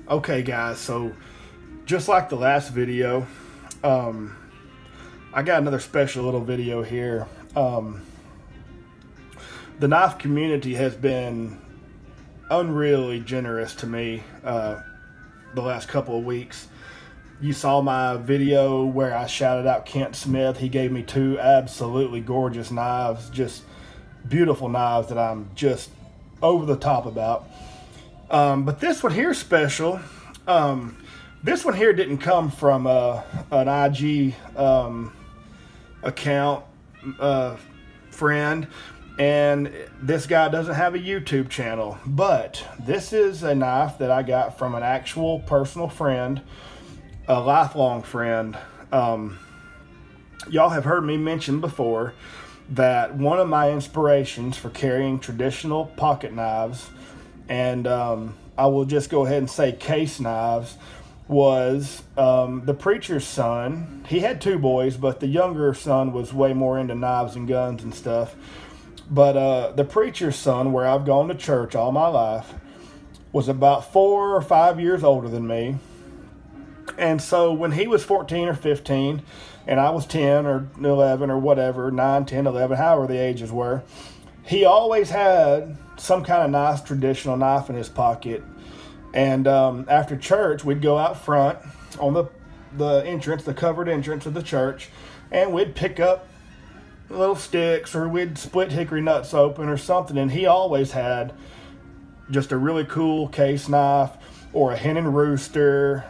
Okay, guys, so just like the last video, I got another special little video here. The knife community has been unreally generous to me the last couple of weeks. You saw my video where I shouted out Kent Smith. He gave me two absolutely gorgeous knives, just beautiful knives that I'm just over the top about. But this one here is special. This one here didn't come from an IG account friend, and this guy doesn't have a YouTube channel. But this is a knife that I got from an actual personal friend, a lifelong friend. Y'all have heard me mention before that one of my inspirations for carrying traditional pocket knives, and I will just go ahead and say case knives, was the preacher's son. He had two boys, but the younger son was way more into knives and guns and stuff. But the preacher's son, where I've gone to church all my life, was about 4 or 5 years older than me. And so when he was 14 or 15, and I was 10 or 11 or whatever, 9, 10, 11, however the ages were, he always had some kind of nice traditional knife in his pocket. And after church, we'd go out front on the entrance, the covered entrance of the church, and we'd pick up little sticks, or we'd split hickory nuts open or something. And he always had just a really cool case knife or a hen and rooster.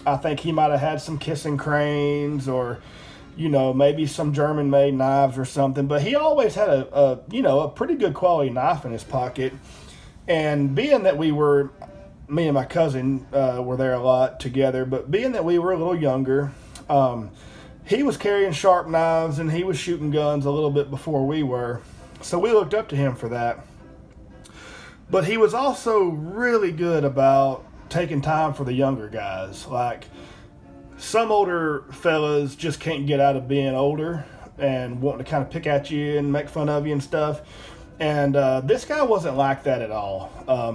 I think he might have had some kissing cranes, or maybe some German-made knives or something. But he always had a pretty good quality knife in his pocket. And being that me and my cousin were there a lot together, but being that we were a little younger, he was carrying sharp knives and he was shooting guns a little bit before we were. So we looked up to him for that. But he was also really good about taking time for the younger guys. Like, some older fellas just can't get out of being older and wanting to kind of pick at you and make fun of you and stuff. And this guy wasn't like that at all.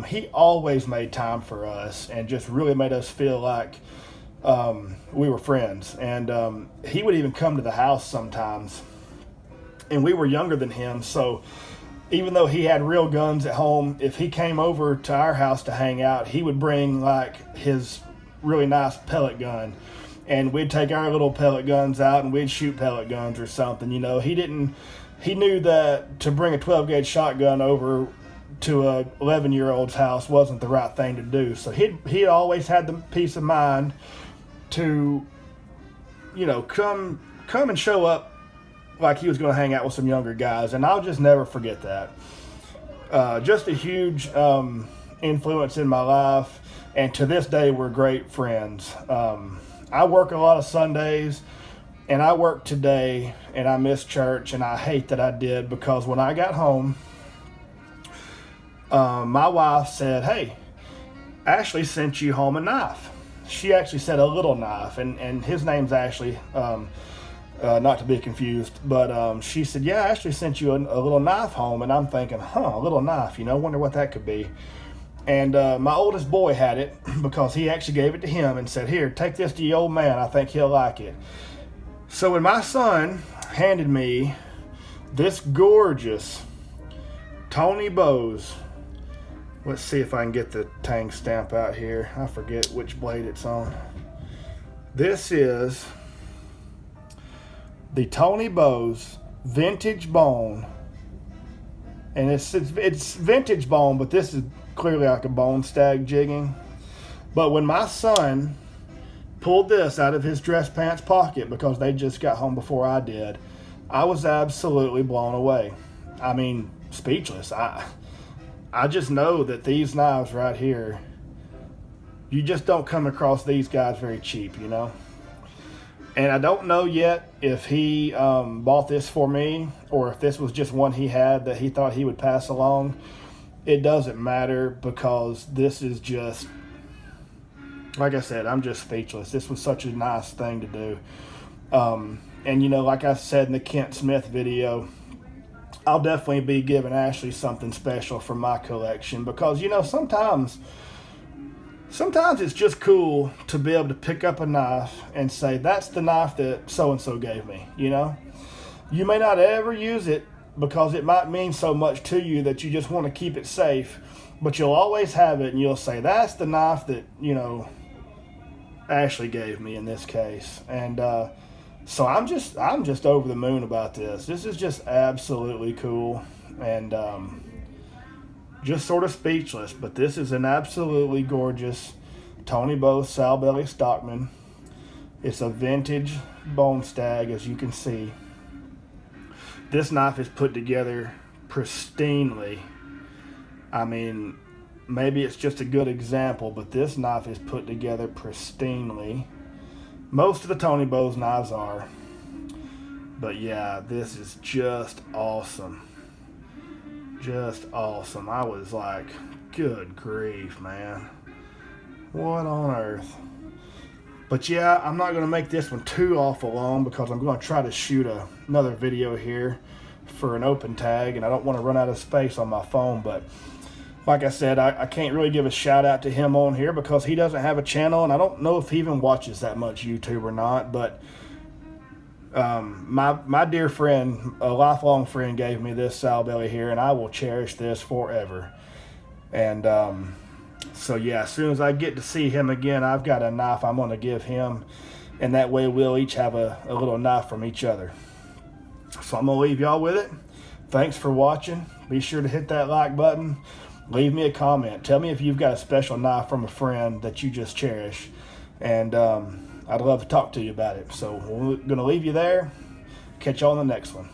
He always made time for us and just really made us feel like we were friends. And he would even come to the house sometimes. And we were younger than him, so even though he had real guns at home, if he came over to our house to hang out, he would bring like his really nice pellet gun, and we'd take our little pellet guns out and we'd shoot pellet guns or something. He knew that to bring a 12 gauge shotgun over to a 11-year-old's house wasn't the right thing to do. So he always had the peace of mind to come and show up like he was going to hang out with some younger guys, and I'll just never forget that. Just a huge influence in my life, and to this day we're great friends. I work a lot of Sundays, and I work today, and I miss church, and I hate that I did, because when I got home, my wife said, "Hey, Ashley sent you home a knife." She actually said a little knife, and his name's Ashley. Not to be confused, but she said, "Yeah, I actually sent you a little knife home." And I'm thinking, a little knife, wonder what that could be. And my oldest boy had it, because he actually gave it to him and said, "Here, take this to your old man. I think he'll like it." So when my son handed me this gorgeous Tony Bose, let's see if I can get the tang stamp out here. I forget which blade it's on. This is the Tony Bose vintage bone, and it's vintage bone, but this is clearly like a bone stag jigging. But when my son pulled this out of his dress pants pocket, because they just got home before I did, I was absolutely blown away. I mean, speechless. I just know that these knives right here, you just don't come across these guys very cheap, And I don't know yet if he bought this for me, or if this was just one he had that he thought he would pass along. It doesn't matter, because this is just, like I said, I'm just speechless. This was such a nice thing to do. And like I said in the Kent Smith video, I'll definitely be giving Ashley something special from my collection, because sometimes sometimes it's just cool to be able to pick up a knife and say, that's the knife that so-and-so gave me, you know? You may not ever use it because it might mean so much to you that you just want to keep it safe, but you'll always have it and you'll say, that's the knife that, you know, Ashley gave me in this case. And so I'm just over the moon about this. This is just absolutely cool, and just sort of speechless. But this is an absolutely gorgeous Tony Bose Sowbelly Stockman. It's a vintage bone stag, as you can see. This knife is put together pristinely. I mean, maybe it's just a good example, but this knife is put together pristinely. Most of the Tony Bose knives are. But yeah, this is just awesome. Just awesome. I was like, good grief, man. What on earth? But yeah, I'm not going to make this one too awful long because I'm going to try to shoot another video here for an open tag, and I don't want to run out of space on my phone. But like I said, I can't really give a shout out to him on here because he doesn't have a channel, and I don't know if he even watches that much YouTube or not. But my dear friend, a lifelong friend, gave me this Sowbelly here, and I will cherish this forever. And so yeah, as soon as I get to see him again, I've got a knife I'm going to give him, and that way we'll each have a little knife from each other. So I'm going to leave y'all with it. Thanks for watching. Be sure to hit that like button. Leave me a comment. Tell me if you've got a special knife from a friend that you just cherish. And I'd love to talk to you about it. So we're going to leave you there. Catch y'all on the next one.